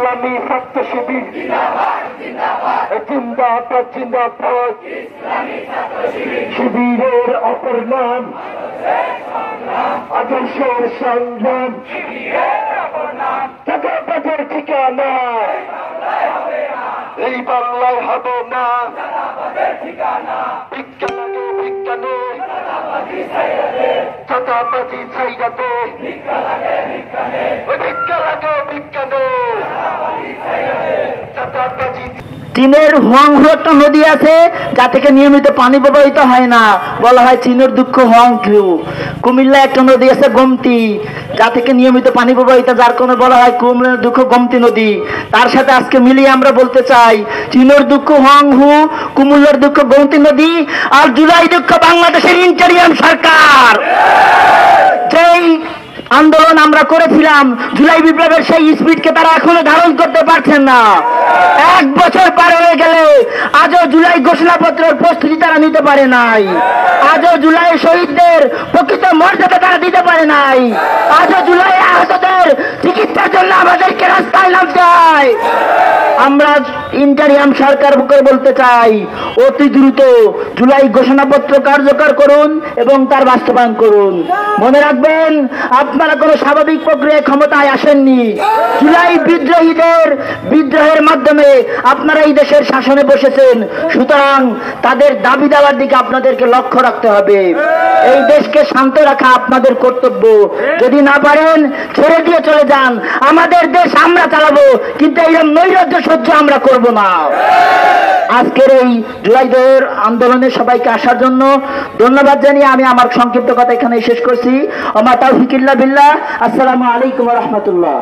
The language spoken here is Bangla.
ইসলামী ছাত্র শিবির জিন্দাবাদ জিন্দাবাদ। শিবিরের অপর নাম আদর্শের সংগ্রাম, চাঁদাবাজের ঠিকানা এই বাংলায় হবে না। বিজ্ঞান আগে বিজ্ঞানে, চাঁদাবাজি ছাইরাতে, বিজ্ঞান আগে বিজ্ঞানে, চাঁদাবাজি। চীনের হুয়াংহু একটা নদী আছে যা থেকে নিয়মিত পানি প্রবাহিত হয় না, বলা হয় চীনের দুঃখ হুয়াংহু। কুমিল্লা একটা নদী আছে গোমতী, যা থেকে নিয়মিত পানি প্রবাহিত, যার কারণে বলা হয় কুমিল্লার দুঃখ গোমতী নদী। তার সাথে আজকে মিলিয়ে আমরা বলতে চাই চীনের দুঃখ হুয়াংহু, কুমিল্লার দুঃখ গোমতী নদী, আর জুলাই দুঃখ বাংলাদেশের ইন্টারিয়াম সরকার। যেই আন্দোলন আমরা করেছিলাম, জুলাই বিপ্লবের সেই স্পিডকে তারা এখনো ধারণ করতে পারছেন না। 1 বছর পার হয়ে গেলে আজও জুলাই ঘোষণাপত্রের প্রস্তুতি তারা নিতে পারে নাই। আজও জুলাই শহীদদের প্রকৃত মর্যাদা তারা দিতে পারে নাই। আজও জুলাই আহতদের চিকিৎসার জন্য আমাদেরকে রাস্তায় নামতে হয়। আমরা ইন্টারিয়াম সরকারকে বলতে চাই, অতি দ্রুত জুলাই ঘোষণাপত্র কার্যকর করুন এবং তার বাস্তবায়ন করুন। মনে রাখবেন, আপনারা কোনো স্বাভাবিক প্রক্রিয়ায় ক্ষমতায় আসেননি। জুলাই বিদ্রোহের মাধ্যমে আপনারা এই দেশের শাসনে বসেছেন। সুতরাং তাদের দাবি দেওয়ার দিকে আপনাদেরকে লক্ষ্য রাখতে হবে। এই দেশকে শান্ত রাখা আপনাদের কর্তব্য। যদি না পারেন ছেড়ে দিয়ে চলে যান, আমাদের দেশ আমরা চালাবো, কিন্তু এইরকম নৈরাজ্য সহ্য আমরা করব না। আজকের এই জুলাই আন্দোলনে সবাইকে আসার জন্য ধন্যবাদ জানিয়ে আমি আমার সংক্ষিপ্ত কথা এখানে শেষ করছি। ওমা তাওফিক ইল্লা বিল্লাহ। আসসালামু আলাইকুম ওয়া রাহমাতুল্লাহ।